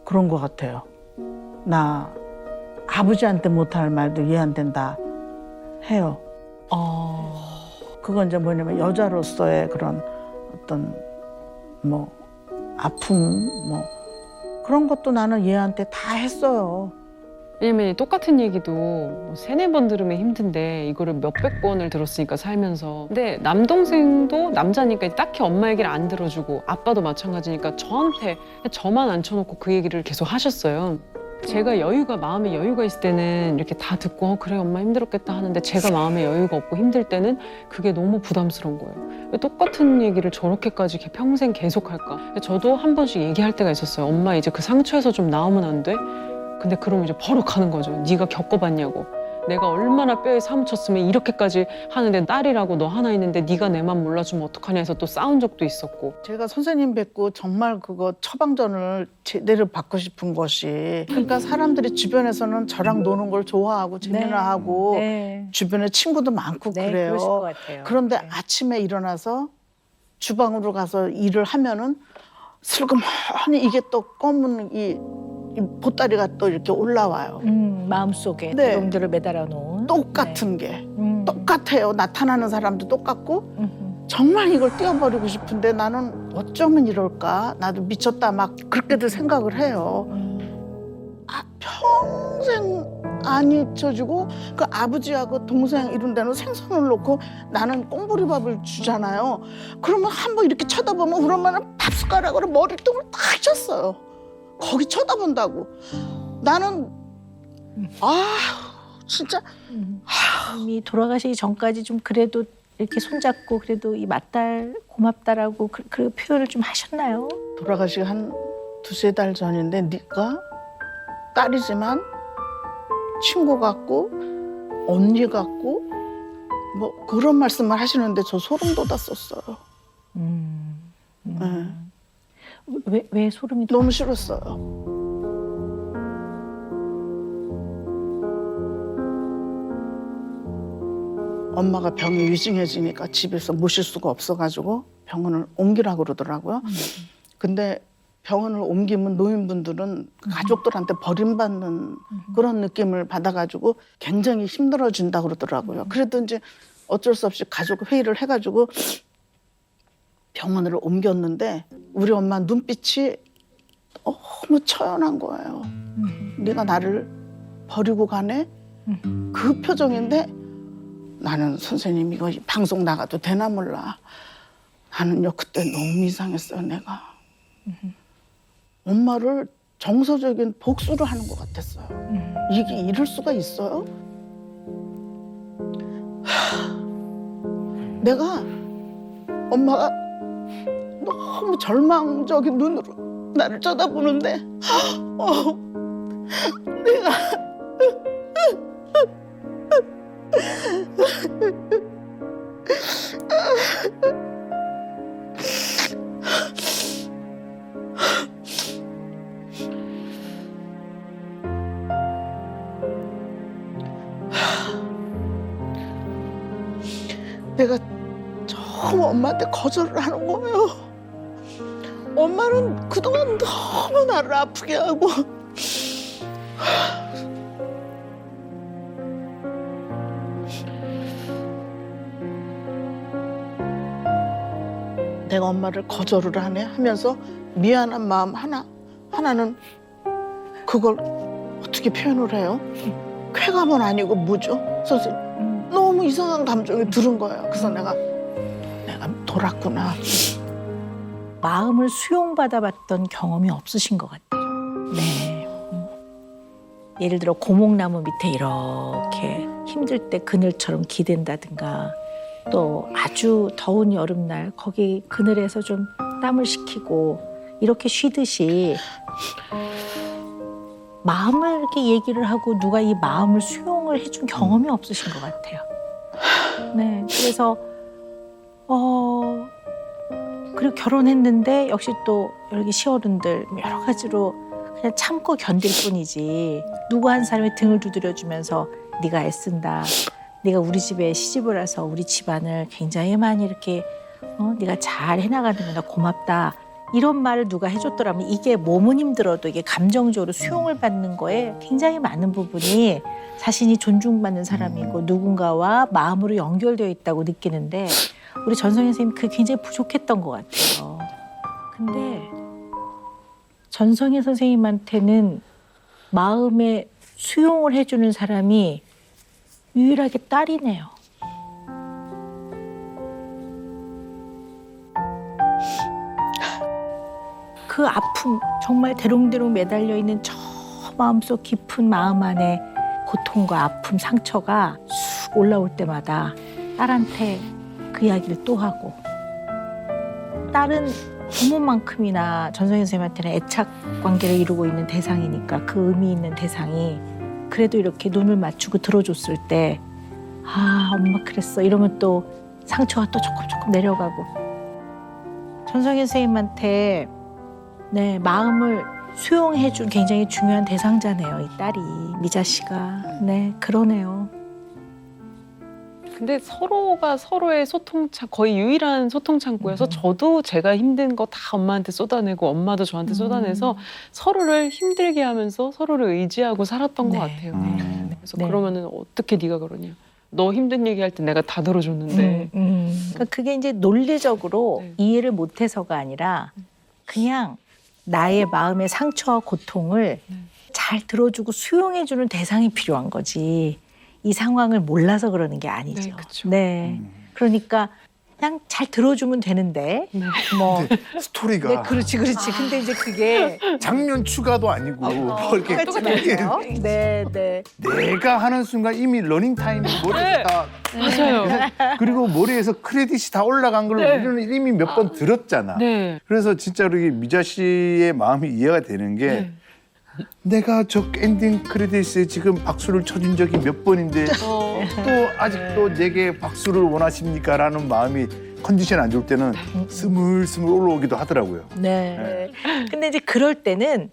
그런 것 같아요. 나 아버지한테 못할 말도 얘한테는 다 해요. 그건 이제 뭐냐면 여자로서의 그런 어떤 뭐 아픔 뭐 그런 것도 나는 얘한테 다 했어요. 왜냐면 이 똑같은 얘기도 뭐 3-4번 들으면 힘든데 이거를 몇백 번을 들었으니까 살면서. 근데 남동생도 남자니까 딱히 엄마 얘기를 안 들어주고 아빠도 마찬가지니까 저한테 저만 앉혀놓고 그 얘기를 계속 하셨어요. 제가 마음에 여유가 있을 때는 이렇게 다 듣고 그래 엄마 힘들었겠다 하는데 제가 마음에 여유가 없고 힘들 때는 그게 너무 부담스러운 거예요. 왜 똑같은 얘기를 저렇게까지 이렇게 평생 계속할까? 저도 한 번씩 얘기할 때가 있었어요. 엄마 이제 그 상처에서 좀 나오면 안 돼? 근데 그러면 이제 버럭 가는 거죠. 네가 겪어봤냐고. 내가 얼마나 뼈에 사무쳤으면 이렇게까지 하는데 딸이라고 너 하나 있는데 네가 내 맘 몰라주면 어떡하냐 해서 또 싸운 적도 있었고. 제가 선생님 뵙고 정말 그거 처방전을 제대로 받고 싶은 것이 그러니까 사람들이 주변에서는 저랑 노는 걸 좋아하고 재미나 하고 주변에 친구도 많고 그래요. 그러실 것 같아요. 그런데 네. 아침에 일어나서 주방으로 가서 일을 하면은 슬그머니 이게 또 검은 이 보따리가 또 이렇게 올라와요. 마음속에 네. 두lum들을 매달아 놓은. 똑같은 게 똑같아요. 나타나는 사람도 똑같고 네. 정말 이걸 띄워버리고 싶은데 나는 어쩌면 이럴까? 나도 미쳤다 막 그렇게들 생각을 해요. 평생 안 잊혀주고 그 아버지하고 동생 이런 데는 생선을 놓고 나는 꽁보리밥을 주잖아요. 그러면 한번 이렇게 쳐다보면 우리 엄마는 밥숟가락으로 머리통을 딱 쳤어요. 거기 쳐다본다고. 나는 진짜 이미 돌아가시기 전까지 좀 그래도 이렇게 손잡고 그래도 이 맏딸 고맙다라고 그 표현을 좀 하셨나요? 돌아가시기 한 2-3달 전인데 네가 딸이지만 친구 같고 언니 같고 뭐 그런 말씀을 하시는데 저 소름 돋았었어요. 네. 왜 소름이 너무 싫었어요. 엄마가 병이 위중해지니까 집에서 모실 수가 없어가지고 병원을 옮기라고 그러더라고요. 근데 병원을 옮기면 노인분들은 가족들한테 버림받는 그런 느낌을 받아가지고 굉장히 힘들어진다고 그러더라고요. 그래도 이제 어쩔 수 없이 가족 회의를 해가지고 병원으로 옮겼는데 우리 엄마 눈빛이 너무 처연한 거예요. 네가 나를 버리고 가네? 그 표정인데 나는 선생님 이거 방송 나가도 되나 몰라. 나는요 그때 너무 이상했어요 내가. 엄마를 정서적인 복수를 하는 것 같았어요. 이게 이럴 수가 있어요? 내가 엄마가 너무 절망적인 눈으로 나를 쳐다보는데 내가 내가 너무 엄마한테 거절을 하는 거예요. 엄마는 그동안 너무 나를 아프게 하고 내가 엄마를 거절을 하네 하면서 미안한 마음 하나는 그걸 어떻게 표현을 해요? 쾌감은 아니고 뭐죠? 선생님 너무 이상한 감정이 들은 거예요. 그래서 내가 돌았구나. 마음을 수용받아봤던 경험이 없으신 것 같아요. 네. 예를 들어 고목나무 밑에 이렇게 힘들 때 그늘처럼 기댄다든가 또 아주 더운 여름날 거기 그늘에서 좀 땀을 식히고 이렇게 쉬듯이 마음을 이렇게 얘기를 하고 누가 이 마음을 수용을 해준 경험이 없으신 것 같아요. 네, 그래서 그리고 결혼했는데 역시 또 여기 시어른들 여러 가지로 그냥 참고 견딜 뿐이지 누구 한 사람이 등을 두드려주면서 네가 애쓴다. 네가 우리 집에 시집을 와서 우리 집안을 굉장히 많이 이렇게 네가 잘 해나가는 거나 고맙다. 이런 말을 누가 해줬더라면 이게 몸은 힘들어도 이게 감정적으로 수용을 받는 거에 굉장히 많은 부분이 자신이 존중받는 사람이고 누군가와 마음으로 연결되어 있다고 느끼는데 우리 전성현 선생님 그게 굉장히 부족했던 것 같아요. 근데 전성현 선생님한테는 마음에 수용을 해주는 사람이 유일하게 딸이네요. 그 아픔, 정말 대롱대롱 매달려 있는 저 마음속 깊은 마음 안에 고통과 아픔, 상처가 쑥 올라올 때마다 딸한테 그 이야기를 또 하고 딸은 부모만큼이나 전성현 선생님한테는 애착 관계를 이루고 있는 대상이니까 그 의미 있는 대상이 그래도 이렇게 눈을 맞추고 들어줬을 때 아, 엄마 그랬어 이러면 또 상처가 또 조금 내려가고 전성현 선생님한테 네, 마음을 수용해준 굉장히 중요한 대상자네요. 이 딸이 미자 씨가. 네, 그러네요. 근데 서로가 서로의 거의 유일한 소통 창구여서 저도 제가 힘든 거 다 엄마한테 쏟아내고 엄마도 저한테 쏟아내서 서로를 힘들게 하면서 서로를 의지하고 살았던 것 같아요. 그래서 네. 그러면은 어떻게 네가 그러냐? 너 힘든 얘기할 때 내가 다 들어줬는데. 그러니까 그게 이제 논리적으로 네. 이해를 못해서가 아니라 그냥 나의 마음의 상처와 고통을 잘 들어주고 수용해주는 대상이 필요한 거지. 이 상황을 몰라서 그러는 게 아니죠. 네, 그쵸. 네. 그러니까 그냥 잘 들어주면 되는데 네. 뭐 스토리가 네, 그렇지. 근데 이제 그게 장면 추가도 아니고 뭐 이렇게 똑같지 않아요? 네, 네. 내가 하는 순간 이미 러닝 타임이 머리에 다 맞아요. 그리고 머리에서 크레딧이 다 올라간 걸 네. 우리는 이미 몇 번 들었잖아. 네. 그래서 진짜로 이 미자 씨의 마음이 이해가 되는 게 네. 내가 저 엔딩 크레딧에 지금 박수를 쳐준 적이 몇 번인데 어. 또 아직도 내게 박수를 원하십니까? 라는 마음이 컨디션 안 좋을 때는 스물스물 올라오기도 하더라고요. 네. 근데 이제 그럴 때는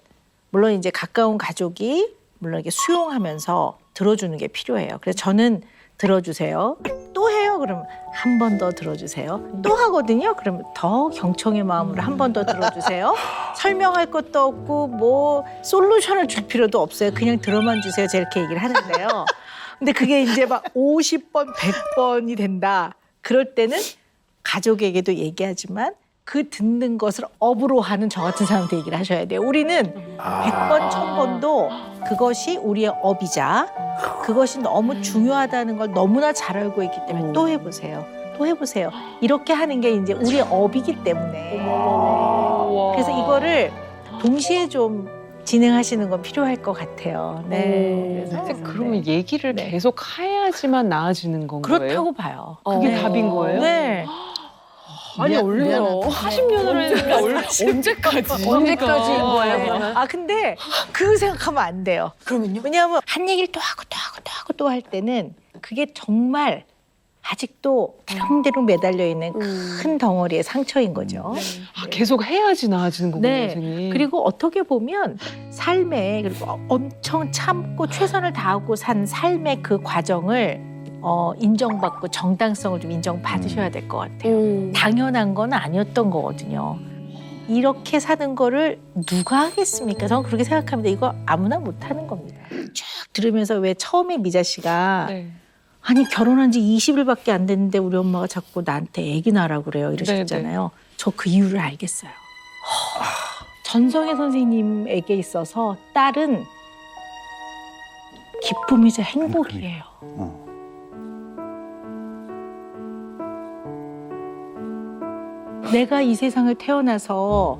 물론 이제 가까운 가족이 물론 이렇게 수용하면서 들어주는 게 필요해요. 그래서 저는 들어주세요. 또 해요. 그러면 한 번 더 들어주세요. 또 하거든요. 그러면 더 경청의 마음으로 한 번 더 들어주세요. 설명할 것도 없고 뭐 솔루션을 줄 필요도 없어요. 그냥 들어만 주세요. 제가 이렇게 얘기를 하는데요. 근데 그게 이제 막 50번, 100번이 된다. 그럴 때는 가족에게도 얘기하지만 그 듣는 것을 업으로 하는 저 같은 사람한테 얘기를 하셔야 돼요. 우리는 100번, 1000번도 그것이 우리의 업이자 그것이 너무 중요하다는 걸 너무나 잘 알고 있기 때문에 또 해보세요. 또 해보세요. 이렇게 하는 게 이제 우리의 업이기 때문에. 그래서 이거를 동시에 좀 진행하시는 건 필요할 것 같아요. 네. 선생님, 그러면 얘기를 네. 계속 해야지만 나아지는 건 거예요? 그렇다고 봐요. 그게 네. 답인 거예요? 네. 아니 원래요. 미안하다. 40년을 했는데 언제까지? 언제까지인 거예요? 네. 그러면? 아 근데 그 생각하면 안 돼요. 그러면요? 왜냐하면 한 얘기를 또 하고 또 하고 또 하고 또 할 때는 그게 정말 아직도 대롱대롱 매달려 있는 큰 덩어리의 상처인 거죠. 아, 계속 해야지 나아지는 거군요, 네. 선생님. 그리고 어떻게 보면 삶에 그리고 엄청 참고 최선을 다하고 산 삶의 그 과정을 인정받고 정당성을 좀 인정받으셔야 될 것 같아요. 당연한 건 아니었던 거거든요. 이렇게 사는 거를 누가 하겠습니까? 저는 그렇게 생각합니다. 이거 아무나 못하는 겁니다. 쭉 들으면서 왜 처음에 미자 씨가 네. 아니 결혼한 지 20일밖에 안 됐는데 우리 엄마가 자꾸 나한테 애기 낳으라고 그래요 이러셨잖아요. 저 그 이유를 알겠어요. 전성애 선생님에게 있어서 딸은 기쁨이자 행복이에요. 내가 이 세상을 태어나서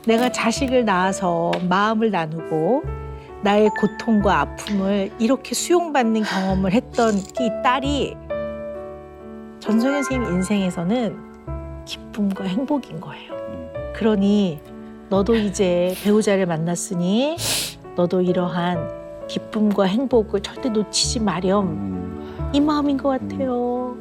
내가 자식을 낳아서 마음을 나누고 나의 고통과 아픔을 이렇게 수용받는 경험을 했던 이 딸이 전성현 선생님 인생에서는 기쁨과 행복인 거예요. 그러니 너도 이제 배우자를 만났으니 너도 이러한 기쁨과 행복을 절대 놓치지 마렴. 이 마음인 것 같아요.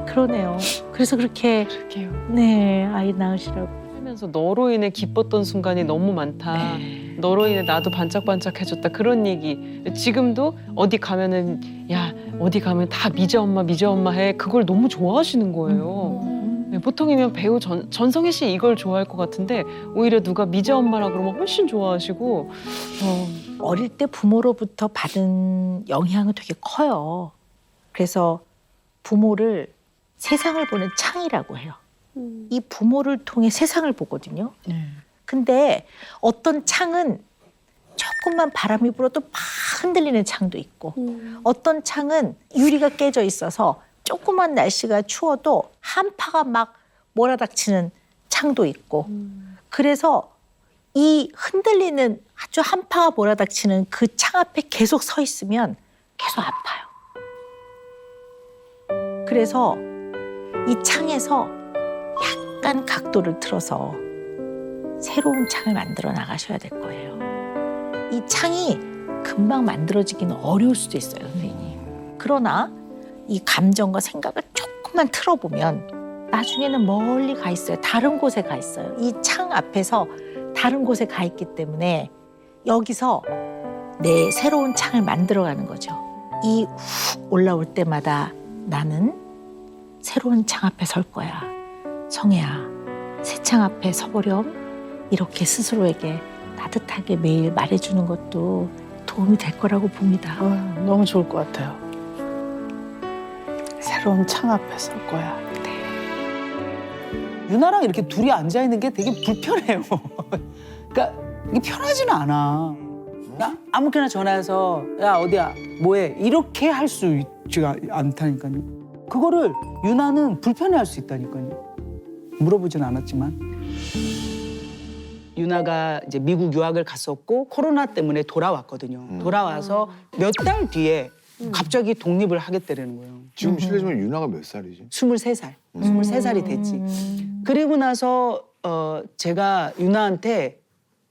그러네요. 그래서 그렇게 그럴게요. 네 아이 낳으시라고. 살면서 너로 인해 기뻤던 순간이 너무 많다. 네. 너로 인해 나도 반짝반짝해졌다. 그런 얘기. 지금도 어디 가면은 야 어디 가면 다 미자 엄마 해. 그걸 너무 좋아하시는 거예요. 네, 보통이면 배우 전성희 씨 이걸 좋아할 것 같은데 오히려 누가 미자 엄마라 그러면 훨씬 좋아하시고 어릴 때 부모로부터 받은 영향은 되게 커요. 그래서 부모를 세상을 보는 창이라고 해요. 이 부모를 통해 세상을 보거든요. 근데 어떤 창은 조금만 바람이 불어도 막 흔들리는 창도 있고 어떤 창은 유리가 깨져 있어서 조그만 날씨가 추워도 한파가 막 몰아닥치는 창도 있고 그래서 이 흔들리는 아주 한파가 몰아닥치는 그 창 앞에 계속 서 있으면 계속 아파요. 그래서 이 창에서 약간 각도를 틀어서 새로운 창을 만들어 나가셔야 될 거예요. 이 창이 금방 만들어지기는 어려울 수도 있어요, 선생님. 그러나 이 감정과 생각을 조금만 틀어보면 나중에는 멀리 가 있어요. 다른 곳에 가 있어요. 이 창 앞에서 다른 곳에 가 있기 때문에 여기서 내 새로운 창을 만들어가는 거죠. 이 훅 올라올 때마다 나는 새로운 창 앞에 설 거야. 성혜야, 새 창 앞에 서보렴. 이렇게 스스로에게 따뜻하게 매일 말해주는 것도 도움이 될 거라고 봅니다. 너무 좋을 것 같아요. 새로운 창 앞에 설 거야. 유나랑 이렇게 둘이 앉아 있는 게 되게 불편해요. 그러니까 이게 편하지는 않아. 그냥 아무렇게나 전화해서 야 어디야 뭐해 이렇게 할 수 있지가 않다니까요. 그거를 유나는 불편해할 수 있다니까요. 물어보진 않았지만 유나가 이제 미국 유학을 갔었고 코로나 때문에 돌아왔거든요. 돌아와서 몇 달 뒤에 갑자기 독립을 하겠다는 거예요. 지금 실례지만 유나가 몇 살이지? 23살. 23살이 됐지. 그리고 나서 제가 유나한테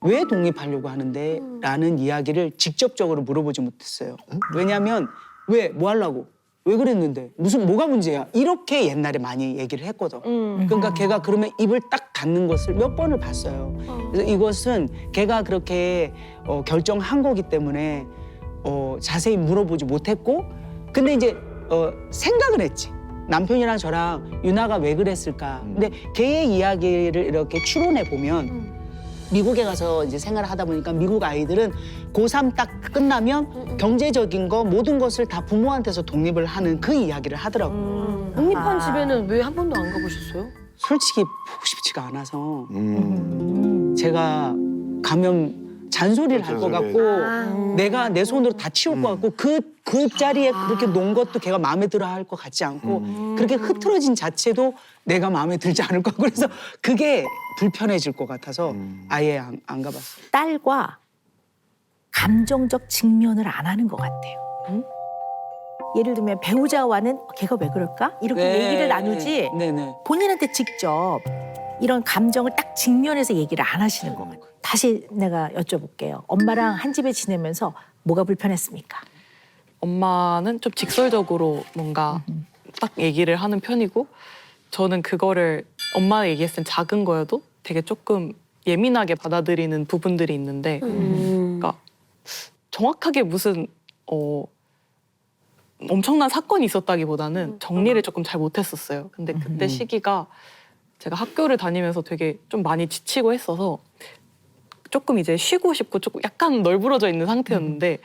왜 독립하려고 하는데? 라는 이야기를 직접적으로 물어보지 못했어요. 왜냐하면 왜? 뭐 하려고? 왜 그랬는데? 뭐가 문제야? 이렇게 옛날에 많이 얘기를 했거든. 그러니까 걔가 그러면 입을 딱 닫는 것을 몇 번을 봤어요. 그래서 이것은 걔가 그렇게 결정한 거기 때문에 자세히 물어보지 못했고 근데 이제 생각을 했지. 남편이랑 저랑 유나가 왜 그랬을까. 근데 걔의 이야기를 이렇게 추론해 보면 미국에 가서 이제 생활을 하다 보니까 미국 아이들은 고3 딱 끝나면 경제적인 거 모든 것을 다 부모한테서 독립을 하는 그 이야기를 하더라고요. 독립한 집에는 왜 한 번도 안 가보셨어요? 솔직히 보고 싶지가 않아서 제가 가면 잔소리를 할 것 같고 내가 내 손으로 다 치울 것 같고 그 자리에 그렇게 놓은 것도 걔가 마음에 들어 할 것 같지 않고 그렇게 흐트러진 자체도 내가 마음에 들지 않을 것 같고 그래서 그게 불편해질 것 같아서 아예 안 가봤어요. 딸과 감정적 직면을 안 하는 것 같아요. 예를 들면 배우자와는 걔가 왜 그럴까? 이렇게 얘기를 나누지 네네. 본인한테 직접 이런 감정을 딱 직면해서 얘기를 안 하시는 것 같아요. 다시 내가 여쭤볼게요. 엄마랑 한 집에 지내면서 뭐가 불편했습니까? 엄마는 좀 직설적으로 뭔가 딱 얘기를 하는 편이고 저는 그거를 엄마가 얘기했을 땐 작은 거여도 되게 조금 예민하게 받아들이는 부분들이 있는데 그러니까 정확하게 무슨 엄청난 사건이 있었다기보다는 정리를 조금 잘 못했었어요. 근데 그때 시기가 제가 학교를 다니면서 되게 좀 많이 지치고 했어서 조금 이제 쉬고 싶고 조금 약간 널브러져 있는 상태였는데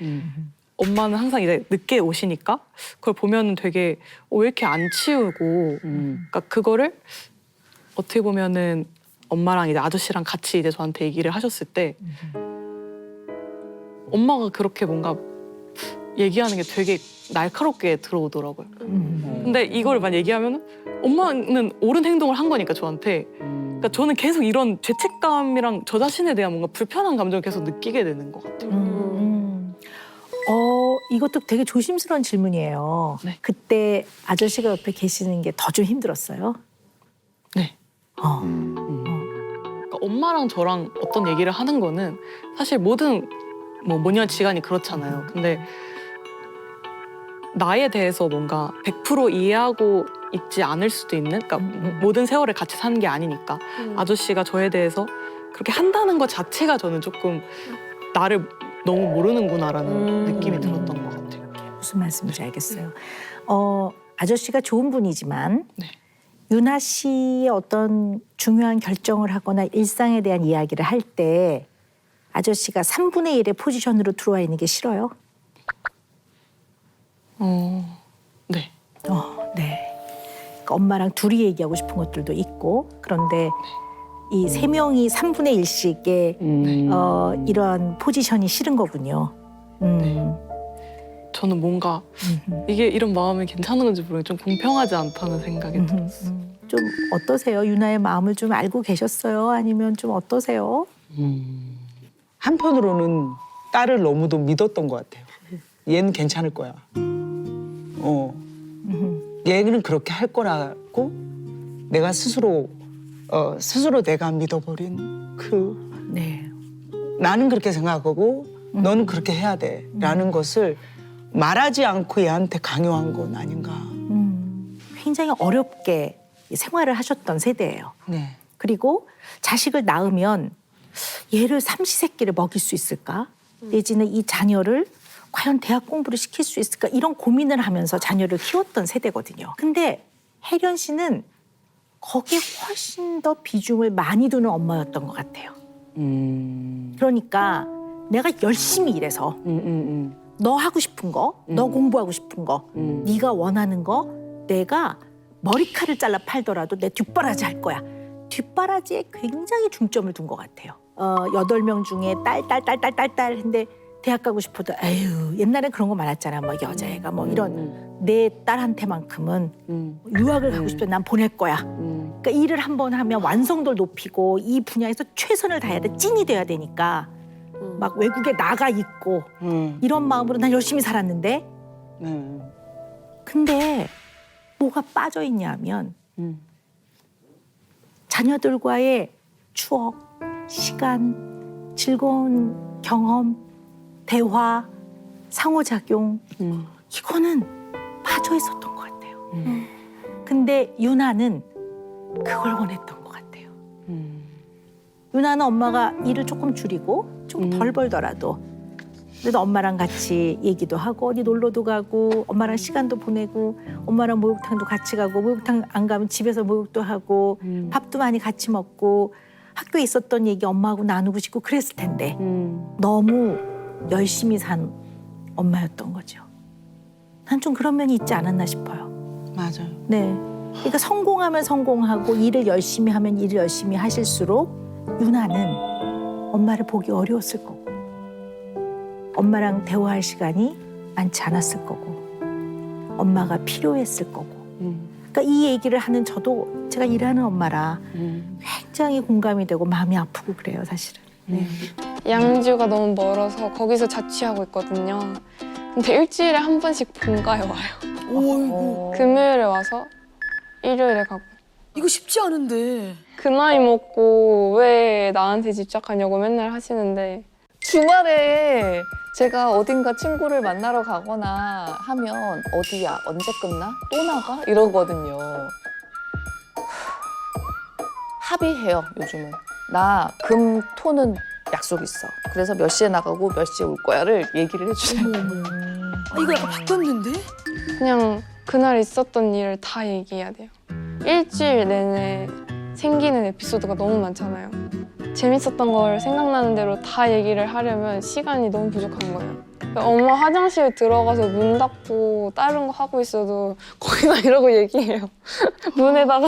엄마는 항상 이제 늦게 오시니까 그걸 보면 되게 왜 이렇게 안 치우고 그러니까 그거를 어떻게 보면은 엄마랑 이제 아저씨랑 같이 이제 저한테 얘기를 하셨을 때 엄마가 그렇게 뭔가 얘기하는 게 되게 날카롭게 들어오더라고요. 근데 이걸 만 얘기하면 엄마는 옳은 행동을 한 거니까 저한테 그러니까 저는 계속 이런 죄책감이랑 저 자신에 대한 뭔가 불편한 감정을 계속 느끼게 되는 것 같아요. 이것도 되게 조심스러운 질문이에요. 네. 그때 아저씨가 옆에 계시는 게 더 좀 힘들었어요? 네. 그러니까 엄마랑 저랑 어떤 얘기를 하는 거는 사실 모든 모녀지간이 그렇잖아요. 근데 나에 대해서 뭔가 100% 이해하고 있지 않을 수도 있는 그러니까 모든 세월을 같이 사는 게 아니니까 아저씨가 저에 대해서 그렇게 한다는 것 자체가 저는 조금 나를 너무 모르는구나라는 느낌이 들었던 것 같아요. 무슨 말씀인지 알겠어요. 아저씨가 좋은 분이지만 네. 유나 씨의 어떤 중요한 결정을 하거나 일상에 대한 이야기를 할 때 아저씨가 3분의 1의 포지션으로 들어와 있는 게 싫어요? 네. 네. 그러니까 엄마랑 둘이 얘기하고 싶은 것들도 있고 그런데 이 세 명이 3분의 1씩의 이런 포지션이 싫은 거군요. 저는 뭔가 이게 이런 마음이 괜찮은 건지 모르겠는데 좀 공평하지 않다는 생각이 들었어요. 좀 어떠세요? 유나의 마음을 좀 알고 계셨어요? 아니면 좀 어떠세요? 한편으로는 딸을 너무도 믿었던 것 같아요. 얘는 괜찮을 거야. 얘는 그렇게 할 거라고 내가 스스로 내가 믿어버린 네. 나는 그렇게 생각하고 너는 그렇게 해야 돼라는 것을 말하지 않고 얘한테 강요한 건 아닌가. 굉장히 어렵게 생활을 하셨던 세대예요. 네. 그리고 자식을 낳으면 얘를 삼시세끼를 먹일 수 있을까? 내지는 이 자녀를 과연 대학 공부를 시킬 수 있을까? 이런 고민을 하면서 자녀를 키웠던 세대거든요. 근데 혜련 씨는 거기에 훨씬 더 비중을 많이 두는 엄마였던 것 같아요. 그러니까 내가 열심히 일해서 너 하고 싶은 거, 너 공부하고 싶은 거, 네가 원하는 거 내가 머리칼을 잘라 팔더라도 내 뒷바라지 할 거야. 뒷바라지에 굉장히 중점을 둔 것 같아요. 8명 중에 딸 했는데 대학 가고 싶어도 에휴 옛날에 그런 거 많았잖아. 뭐 여자애가 뭐 이런 내 딸한테만큼은 유학을 가고 싶어 난 보낼 거야. 그러니까 일을 한 번 하면 완성도를 높이고 이 분야에서 최선을 다해야 돼. 찐이 돼야 되니까 막 외국에 나가 있고 이런 마음으로 난 열심히 살았는데 근데 뭐가 빠져 있냐면 자녀들과의 추억, 시간, 즐거운 경험, 대화, 상호작용 이거는 빠져 있었던 것 같아요. 근데 유나는 그걸 원했던 것 같아요. 유나는 엄마가 일을 조금 줄이고 좀 덜 벌더라도 그래도 엄마랑 같이 얘기도 하고 어디 놀러도 가고 엄마랑 시간도 보내고 엄마랑 목욕탕도 같이 가고 목욕탕 안 가면 집에서 목욕도 하고 밥도 많이 같이 먹고 학교에 있었던 얘기 엄마하고 나누고 싶고 그랬을 텐데 너무 열심히 산 엄마였던 거죠. 난 좀 그런 면이 있지 않았나 싶어요. 맞아요. 네. 그러니까 성공하면 성공하고 일을 열심히 하면 일을 열심히 하실수록 유나는 엄마를 보기 어려웠을 거고 엄마랑 대화할 시간이 많지 않았을 거고 엄마가 필요했을 거고 그러니까 이 얘기를 하는 저도 제가 일하는 엄마라 굉장히 공감이 되고 마음이 아프고 그래요 사실은. 네. 양주가 너무 멀어서 거기서 자취하고 있거든요. 근데 일주일에 한 번씩 본가에 와요. 오이고 금요일에 와서 일요일에 가고. 이거 쉽지 않은데. 그 나이 먹고 왜 나한테 집착하냐고 맨날 하시는데 주말에 제가 어딘가 친구를 만나러 가거나 하면 어디야? 언제 끝나? 또 나가? 이러거든요. 합의해요, 요즘은. 나 금, 토는 약속 있어. 그래서 몇 시에 나가고 몇 시에 올 거야를 얘기를 해주세요. 이거 약간 바뀌었는데? 그냥 그날 있었던 일을 다 얘기해야 돼요. 일주일 내내 생기는 에피소드가 너무 많잖아요. 재밌었던 걸 생각나는 대로 다 얘기를 하려면 시간이 너무 부족한 거예요. 엄마 화장실 들어가서 문 닫고 다른 거 하고 있어도 거기다 이러고 얘기해요. 문에다가.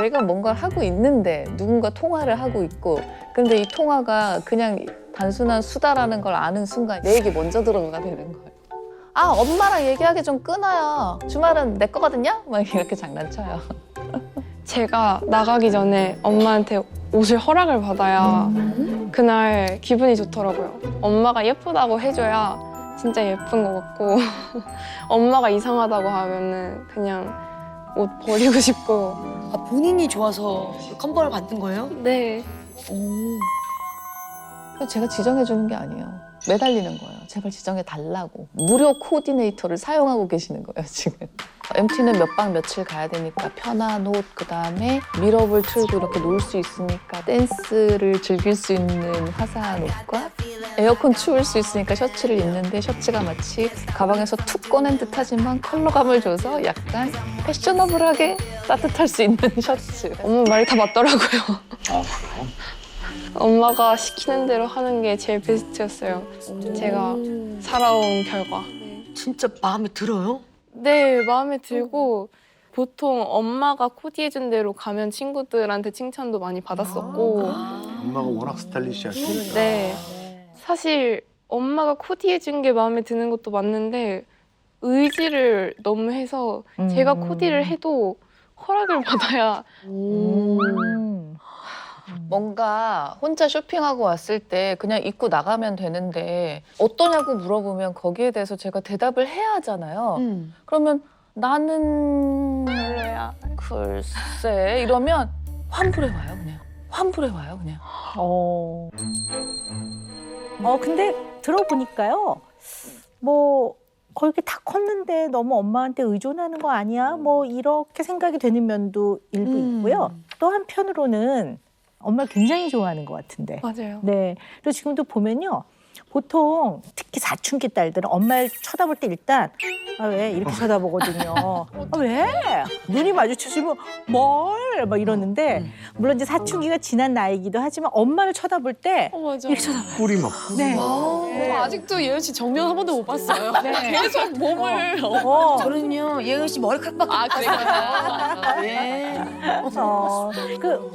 내가 뭔가를 하고 있는데 누군가 통화를 하고 있고 근데 이 통화가 그냥 단순한 수다라는 걸 아는 순간 내 얘기 먼저 들어가 되는 거예요. 아, 엄마랑 얘기하기 좀 끊어요. 주말은 내 거거든요? 막 이렇게 장난쳐요. 제가 나가기 전에 엄마한테 옷을 허락을 받아야 그날 기분이 좋더라고요. 엄마가 예쁘다고 해줘야 진짜 예쁜 것 같고 엄마가 이상하다고 하면은 그냥 옷 버리고 싶고. 아, 본인이 좋아서 컨버를 받는 거예요? 네. 제가 지정해주는 게 아니에요. 매달리는 거예요. 제발 지정해 달라고. 무료 코디네이터를 사용하고 계시는 거예요, 지금. MT는 몇 박 며칠 가야 되니까 편한 옷, 그다음에 밀업을 틀고 이렇게 놀 수 있으니까 댄스를 즐길 수 있는 화사한 옷과 에어컨 추울 수 있으니까 셔츠를 입는데 셔츠가 마치 가방에서 툭 꺼낸 듯하지만 컬러감을 줘서 약간 패셔너블하게 따뜻할 수 있는 셔츠. 엄마 말이 다 맞더라고요. 엄마가 시키는 대로 하는 게 제일 베스트였어요. 제가 살아온 결과. 진짜 마음에 들어요? 네, 마음에 들고 보통 엄마가 코디해준 대로 가면 친구들한테 칭찬도 많이 받았었고 엄마가 워낙 스타일리시하시니까. 네, 사실 엄마가 코디해준 게 마음에 드는 것도 맞는데 의지를 너무 해서 제가 코디를 해도 허락을 받아야 뭔가 혼자 쇼핑하고 왔을 때 그냥 입고 나가면 되는데 어떠냐고 물어보면 거기에 대해서 제가 대답을 해야 하잖아요. 그러면 나는 별로야. 글쎄 이러면 환불해 와요 그냥. 환불해 와요 그냥. 근데 들어보니까요. 뭐 거기 다 컸는데 너무 엄마한테 의존하는 거 아니야? 뭐 이렇게 생각이 되는 면도 일부 있고요. 또 한편으로는 엄마를 굉장히 좋아하는 것 같은데. 맞아요. 네. 그리고 지금도 보면요. 보통 특히 사춘기 딸들은 엄마를 쳐다볼 때 일단 왜 이렇게 쳐다보거든요. 왜? 눈이 마주치시면 뭘? 막 이러는데 물론 이제 사춘기가 지난 나이기도 하지만 엄마를 쳐다볼 때 맞아. 이렇게 쳐다봐요. 꿀이 막. 네. 아직도 예은 씨 정면 한 번도 못 봤어요. 계속 몸을. 저는요 예은 씨 머리카락밖에 못 봤어요. 네.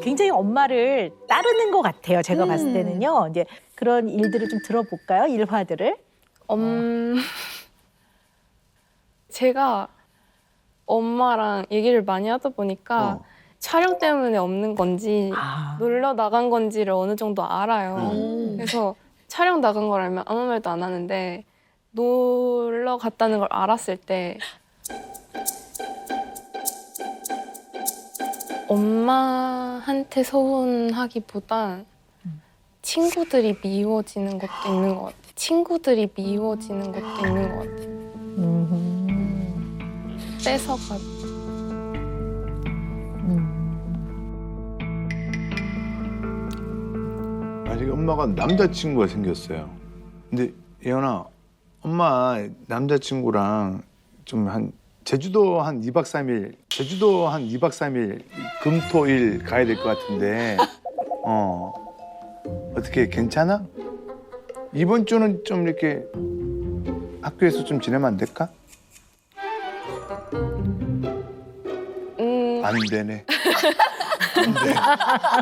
굉장히 엄마를 따르는 것 같아요. 제가 봤을 때는요. 이제 그런 일들을 좀 들어볼까요? 일화들을. 제가 엄마랑 얘기를 많이 하다 보니까 촬영 때문에 없는 건지 놀러 나간 건지를 어느 정도 알아요. 그래서 촬영 나간 걸 알면 아무 말도 안 하는데 놀러 갔다는 걸 알았을 때 엄마한테 서운하기보단 친구들이 미워지는 것도 있는 것 같아요. 친구들이 미워지는 것도 있는 것 같아요. 뺏어가. 아직 엄마가 남자친구가 생겼어요. 근데 예언아, 엄마 남자친구랑 좀 한 제주도 한 2박 3일 금토일 가야 될 것 같은데 어떻게 괜찮아? 이번 주는 좀 이렇게 학교에서 좀 지내면 안 될까? 안 되네.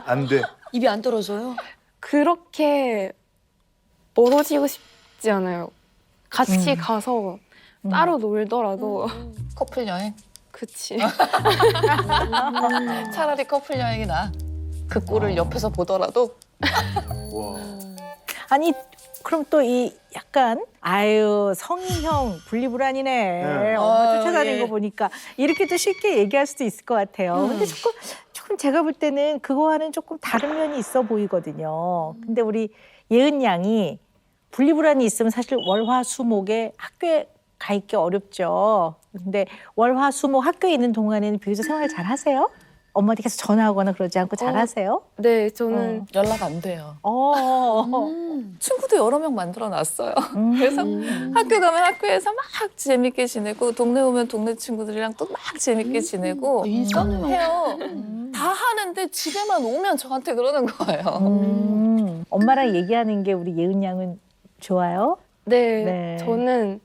안 돼. 입이 안 떨어져요? 그렇게 멀어지고 싶지 않아요. 같이 가서 따로 놀더라도 커플 여행. 그치. 차라리 커플 여행이 나. 그 꼴을 옆에서 보더라도. 와. 아니 그럼 또 이 약간 아유 성인형 분리불안이네. 네. 엄마 쫓아다니는 예. 거 보니까 이렇게 또 쉽게 얘기할 수도 있을 것 같아요. 근데 조금 제가 볼 때는 그거와는 조금 다른 면이 있어 보이거든요. 근데 우리 예은 양이 분리불안이 있으면 사실 월화수목에 학교에 가 있기 어렵죠. 근데 월화수목 학교에 있는 동안에는 비교적 생활 잘 하세요? 엄마한테 계속 전화하거나 그러지 않고 잘 하세요? 네, 저는 연락 안 돼요. 음. 친구도 여러 명 만들어 놨어요. 그래서 학교 가면 학교에서 막 재밌게 지내고 동네 오면 동네 친구들이랑 또 막 재밌게 지내고 해요. 다 하는데 집에만 오면 저한테 그러는 거예요. 엄마랑 얘기하는 게 우리 예은 양은 좋아요? 네, 네. 저는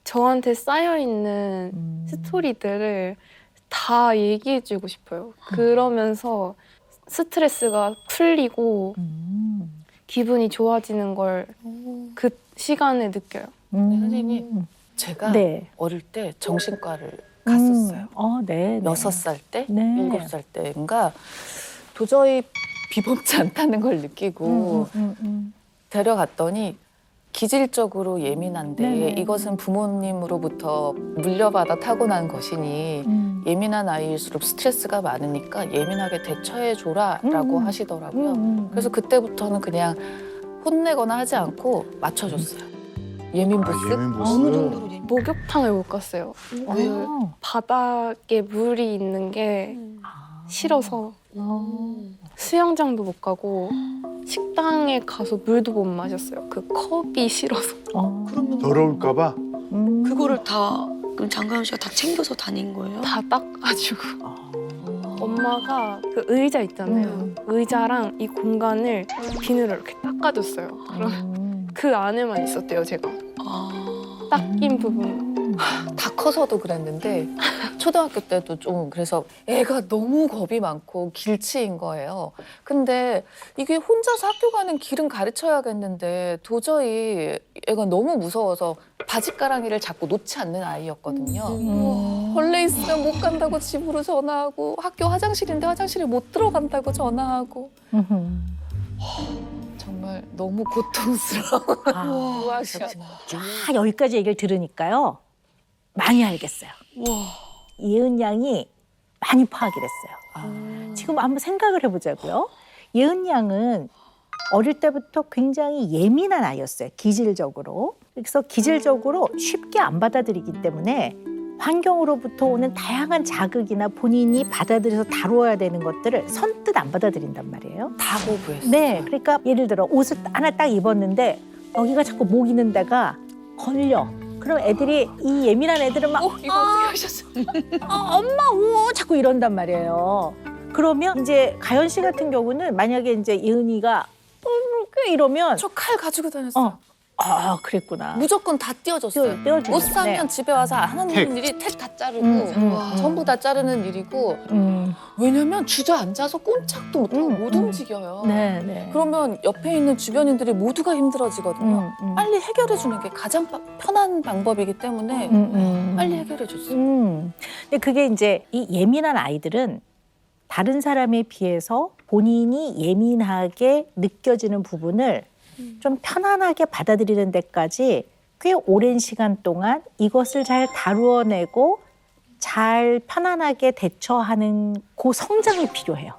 저한테 쌓여 있는 스토리들을 다 얘기해주고 싶어요. 그러면서 스트레스가 풀리고 기분이 좋아지는 걸 그 시간에 느껴요. 선생님, 제가 네. 어릴 때 정신과를 갔었어요. 네. 6살 때, 네. 7살 때인가 도저히 비범치 않다는 걸 느끼고 데려갔더니 기질적으로 예민한데 네네. 이것은 부모님으로부터 물려받아 타고난 것이니 예민한 아이일수록 스트레스가 많으니까 예민하게 대처해줘라라고 하시더라고요. 그래서 그때부터는 그냥 혼내거나 하지 않고 맞춰줬어요. 예민 보스? 예민 보스. 어느 정도로 예민? 목욕탕을 못 갔어요. 왜요? 바닥에 물이 있는 게 싫어서 수영장도 못 가고 식당에 가서 물도 못 마셨어요. 그 컵이 싫어서. 더러울까봐. 그거를 다 그럼 장가연 씨가 다 챙겨서 다닌 거예요? 다 닦아주고. 엄마가 그 의자 있잖아요. 의자랑 이 공간을 비누로 이렇게 닦아줬어요. 그럼 그 안에만 있었대요, 제가. 닦인 부분. 다 커서도 그랬는데 초등학교 때도 좀 그래서 애가 너무 겁이 많고 길치인 거예요. 근데 이게 혼자서 학교 가는 길은 가르쳐야겠는데 도저히 애가 너무 무서워서 바짓가랑이를 자꾸 놓지 않는 아이였거든요. 벌레 있으면 못 간다고 집으로 전화하고 학교 화장실인데 화장실에 못 들어간다고 전화하고 정말 너무 고통스러워. 다 여기까지 얘기를 들으니까요. 많이 알겠어요. 예은 양이 많이 파악이 됐어요. 지금 한번 생각을 해보자고요. 예은 양은 어릴 때부터 굉장히 예민한 아이였어요. 기질적으로. 그래서 기질적으로 쉽게 안 받아들이기 때문에 환경으로부터 오는 다양한 자극이나 본인이 받아들여서 다루어야 되는 것들을 선뜻 안 받아들인단 말이에요. 다 거부했어요. 네, 그러니까 예를 들어 옷을 하나 딱 입었는데 여기가 자꾸 목 있는 데가 걸려. 그럼 애들이 이 예민한 애들은 막 이거 어떻게 하셨어요? 엄마 오 자꾸 이런단 말이에요. 그러면 이제 가연 씨 같은 경우는 만약에 이제 예은이가 이러면 저 칼 가지고 다녔어요. 아 그랬구나. 무조건 다 띄워줬어요. 떼어주고. 옷 사면 집에 와서 하는 일이 택 다 자르고 전부 다 자르는 일이고 왜냐면 주저앉아서 꼼짝도 못하고 못 움직여요. 네, 네. 그러면 옆에 있는 주변인들이 모두가 힘들어지거든요. 빨리 해결해 주는 게 가장 편한 방법이기 때문에 빨리 해결해 줬어요. 근데 그게 이제 이 예민한 아이들은 다른 사람에 비해서 본인이 예민하게 느껴지는 부분을 좀 편안하게 받아들이는 데까지 꽤 오랜 시간 동안 이것을 잘 다루어내고 잘 편안하게 대처하는 그 성장이 필요해요.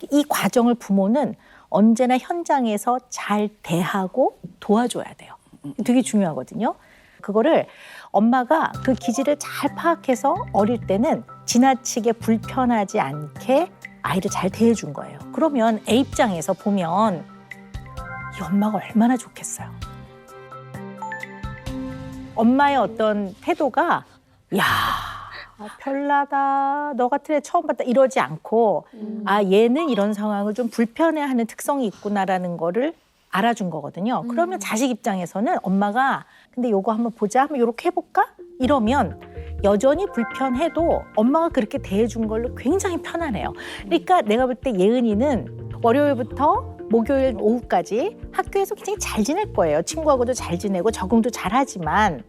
이 과정을 부모는 언제나 현장에서 잘 대하고 도와줘야 돼요. 되게 중요하거든요. 그거를 엄마가 그 기질을 잘 파악해서 어릴 때는 지나치게 불편하지 않게 아이를 잘 대해준 거예요. 그러면 애 입장에서 보면 이 엄마가 얼마나 좋겠어요. 엄마의 어떤 태도가 야 별나다 너 같은 애 처음 봤다 이러지 않고 아 얘는 이런 상황을 좀 불편해하는 특성이 있구나라는 거를 알아준 거거든요. 그러면 자식 입장에서는 엄마가 근데 요거 한번 보자 한번 요렇게 해볼까 이러면 여전히 불편해도 엄마가 그렇게 대해준 걸로 굉장히 편안해요. 그러니까 내가 볼 때 예은이는 월요일부터 목요일 오후까지 학교에서 굉장히 잘 지낼 거예요. 친구하고도 잘 지내고 적응도 잘 하지만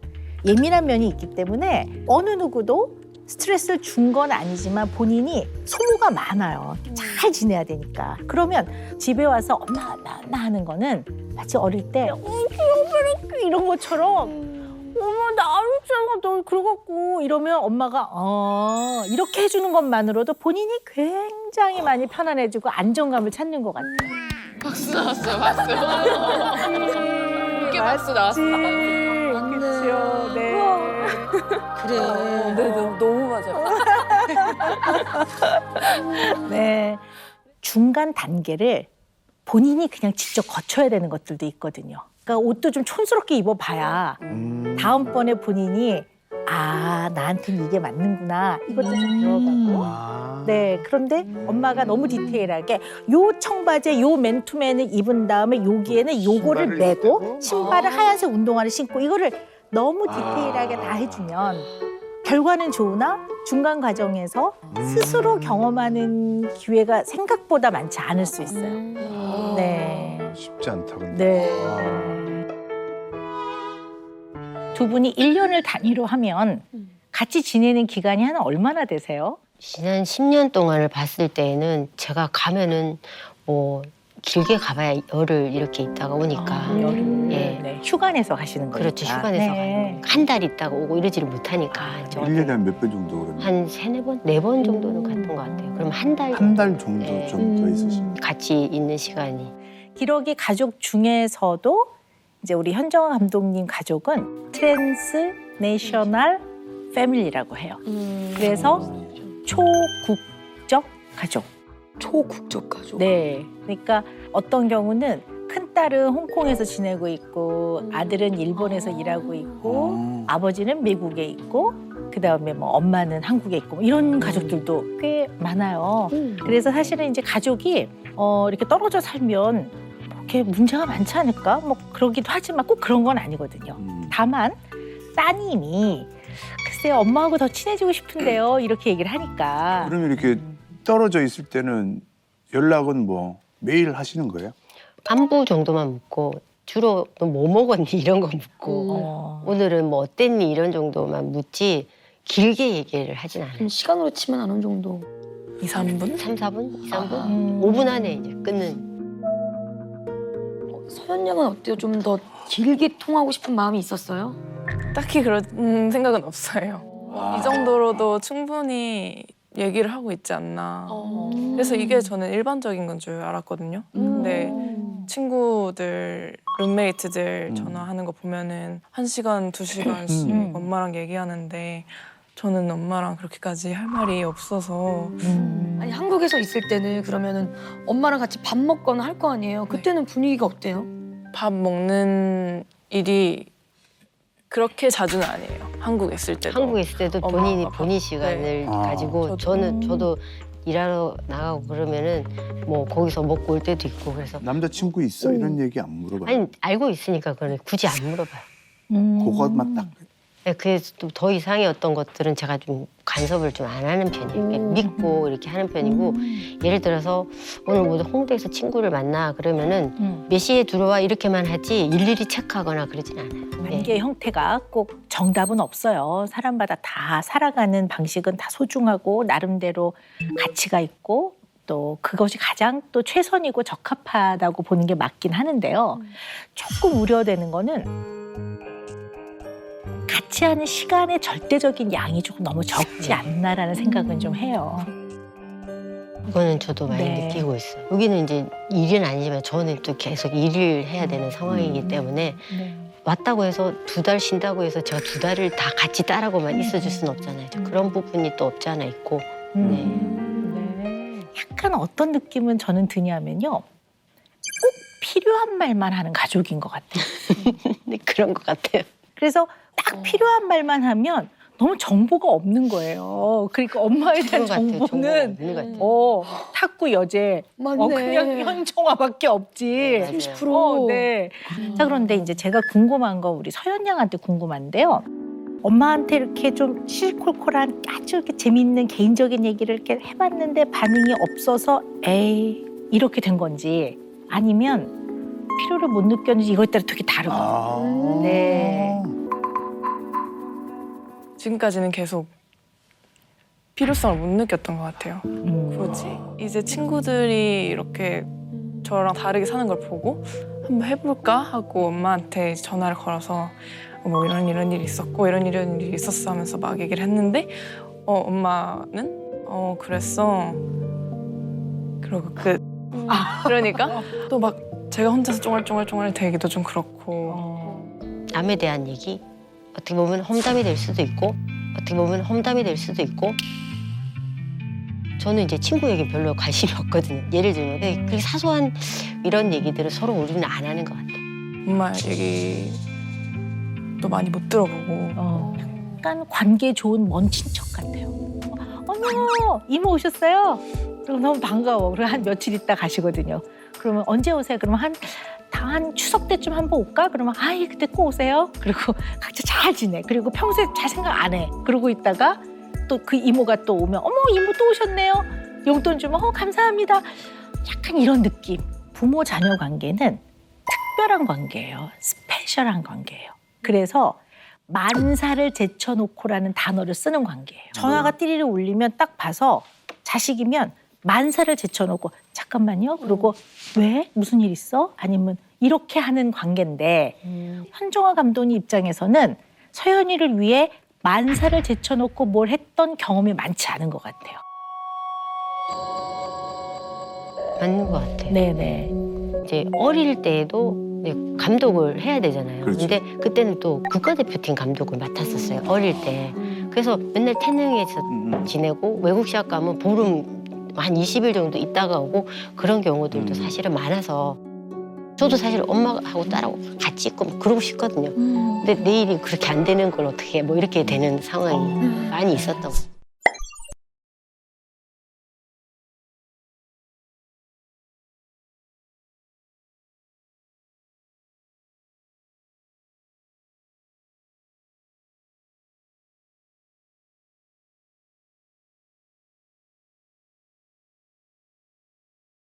예민한 면이 있기 때문에 어느 누구도 스트레스를 준 건 아니지만 본인이 소모가 많아요. 잘 지내야 되니까. 그러면 집에 와서 엄마 나 하는 거는 마치 어릴 때 귀여워 이런 것처럼 어머 나 알았잖아 너 그러갖고 이러면 엄마가 이렇게 해주는 것만으로도 본인이 굉장히 많이 편안해지고 안정감을 찾는 것 같아요. 박수 나왔어요, 박수. 이렇게 박수 나왔어요. 그렇죠. 네. 그래. 네, 너무 맞아요. 네. 중간 단계를 본인이 그냥 직접 거쳐야 되는 것들도 있거든요. 그러니까 옷도 좀 촌스럽게 입어봐야 다음번에 본인이 아 나한테는 이게 맞는구나 이것도 좀 배워가고 네 그런데 엄마가 너무 디테일하게 요 청바지에 요 맨투맨을 입은 다음에 여기에는 요거를 매고 신발을 하얀색 운동화를 신고 이거를 너무 디테일하게 다 해주면 결과는 좋으나 중간 과정에서 스스로 경험하는 기회가 생각보다 많지 않을 수 있어요. 네. 쉽지 않다 근데. 네. 두 분이 1년을 단위로 하면 같이 지내는 기간이 한 얼마나 되세요? 지난 10년 동안을 봤을 때에는 제가 가면은 뭐 길게 가봐야 열흘 이렇게 있다가 오니까 열흘. 예. 네. 휴가 내서 가시는 거니까. 그렇죠. 휴가 내서 가는 한 달 있다가 오고 이러지를 못하니까 1년에 한 몇 번 정도 그러면? 한 3-4번? 4번 정도는 갔던 것 같아요. 그럼 한 달 한 달 정도 네. 좀 더 있으시면. 같이 있는 시간이 기러기 가족 중에서도 이제 우리 현정아 감독님 가족은 트랜스내셔널 패밀리라고 해요. 그래서 초국적 가족. 초국적 가족. 네. 그러니까 어떤 경우는 큰 딸은 홍콩에서 지내고 있고 아들은 일본에서 일하고 있고 아버지는 미국에 있고 그다음에 뭐 엄마는 한국에 있고 뭐 이런 가족들도 꽤 많아요. 그래서 사실은 이제 가족이 이렇게 떨어져 살면 그렇게 문제가 많지 않을까? 뭐 그러기도 하지만 꼭 그런 건 아니거든요. 다만 따님이 글쎄 엄마하고 더 친해지고 싶은데요. 이렇게 얘기를 하니까. 그러면 이렇게 떨어져 있을 때는 연락은 뭐 매일 하시는 거예요? 안부 정도만 묻고 주로 너 뭐 먹었니 이런 거 묻고 오늘은 뭐 어땠니 이런 정도만 묻지 길게 얘기를 하진 않아요. 시간으로 치면 어느 정도? 2, 3분? 3, 4분? 2, 3분? 5분 안에 이제 끊는. 서연 양은 어때요? 좀 더 길게 통하고 싶은 마음이 있었어요? 딱히 그런 생각은 없어요. 이 정도로도 충분히 얘기를 하고 있지 않나. 그래서 이게 저는 일반적인 건 줄 알았거든요. 근데 친구들, 룸메이트들 전화하는 거 보면은 1시간, 2시간씩 엄마랑 얘기하는데 저는 엄마랑 그렇게까지 할 말이 없어서. 아니 한국에서 있을 때는 그러면은 엄마랑 같이 밥 먹거나 할 거 아니에요? 그때는 분위기가 어때요? 밥 먹는 일이 그렇게 자주는 아니에요. 한국에 있을 때도. 한국에 있을 때도 엄마가 본인 시간을 네. 가지고 저도 일하러 나가고 그러면은 뭐 거기서 먹고 올 때도 있고 그래서 남자친구 있어? 이런 얘기 안 물어봐요? 아니 알고 있으니까 그걸 굳이 안 물어봐요. 그것만 딱. 네, 그래서 또 더 이상의 어떤 것들은 제가 좀 간섭을 좀 안 하는 편이에요. 이렇게 믿고 이렇게 하는 편이고 예를 들어서 오늘 모두 홍대에서 친구를 만나 그러면은 몇 시에 들어와 이렇게만 하지 일일이 체크하거나 그러진 않아요. 관계의 형태가 꼭 정답은 없어요. 사람마다 다 살아가는 방식은 다 소중하고 나름대로 가치가 있고 또 그것이 가장 또 최선이고 적합하다고 보는 게 맞긴 하는데요. 조금 우려되는 거는 같이 하는 시간의 절대적인 양이 조금 너무 적지 않나라는 생각은 좀 해요. 그거는 저도 많이 네. 느끼고 있어요. 여기는 이제 일은 아니지만 저는 또 계속 일을 해야 되는 상황이기 때문에 왔다고 해서 2달 쉰다고 해서 제가 2달을 다 같이 딸하고만 있어줄 수는 없잖아요. 그런 부분이 또 없지 않아 있고. 네. 약간 어떤 느낌은 저는 드냐면요. 꼭 필요한 말만 하는 가족인 것 같아요. 네, 그런 것 같아요. 그래서 딱 필요한 말만 하면 너무 정보가 없는 거예요. 그러니까 엄마에 대한 정보는 탁구 여제, 그냥 현정화밖에 없지. 30%. 네. 자 그런데 이제 제가 궁금한 거 우리 서연 양한테 궁금한데요. 엄마한테 이렇게 좀 시시콜콜한 아주 이렇게 재미있는 개인적인 얘기를 이렇게 해봤는데 반응이 없어서 에이 이렇게 된 건지 아니면 필요를 못 느꼈는지 이거에 따라 되게 다르거든요. 네. 지금까지는 계속 필요성을 못 느꼈던 것 같아요. 그렇지. 이제 친구들이 이렇게 저랑 다르게 사는 걸 보고 한번 해볼까 하고 엄마한테 전화를 걸어서 뭐 이런 일이 있었고 이런 일이 있었어 하면서 막 얘기를 했는데 엄마는 그랬어. 그러고 끝. 그러니까 또 막 제가 혼자서 쫑알쫑알 되기도 좀 그렇고. 남에 대한 얘기 어떻게 보면 험담이 될 수도 있고 어떻게 보면 험담이 될 수도 있고 저는 이제 친구 얘기 별로 관심이 없거든요. 예를 들면 그렇게 사소한 이런 얘기들을 서로 우리는 안 하는 것 같아요. 엄마 얘기도 많이 못 들어보고. 약간 관계 좋은 먼 친척 같아요. 어머 이모 오셨어요? 그리고 너무 반가워. 그리고 한 며칠 있다 가시거든요. 그러면 언제 오세요? 그러면 한 추석 때쯤 한번 올까? 그러면 아이 그때 꼭 오세요. 그리고 각자 잘 지내. 그리고 평소에 잘 생각 안 해. 그러고 있다가 또 그 이모가 또 오면 어머 이모 또 오셨네요. 용돈 주면 감사합니다. 약간 이런 느낌. 부모 자녀 관계는 특별한 관계예요. 스페셜한 관계예요. 그래서 만사를 제쳐놓고라는 단어를 쓰는 관계예요. 전화가 띠리리 울리면 딱 봐서 자식이면 만사를 제쳐놓고 잠깐만요. 그리고 왜? 무슨 일 있어? 아니면 이렇게 하는 관계인데 현정화 감독님 입장에서는 서연이를 위해 만사를 제쳐놓고 뭘 했던 경험이 많지 않은 것 같아요. 맞는 것 같아요. 네네. 이제 어릴 때에도 이제 감독을 해야 되잖아요. 그렇죠. 근데 그때는 또 국가대표팀 감독을 맡았었어요. 어릴 때. 그래서 맨날 태능에서 지내고 외국 시합 가면 보름 한 20일 정도 있다가 오고 그런 경우들도 사실은 많아서 저도 사실 엄마하고 딸하고 같이 있고 막 그러고 싶거든요. 근데 내일이 그렇게 안 되는 걸 어떻게 해? 뭐 이렇게 되는 상황이 많이 있었던 거예요.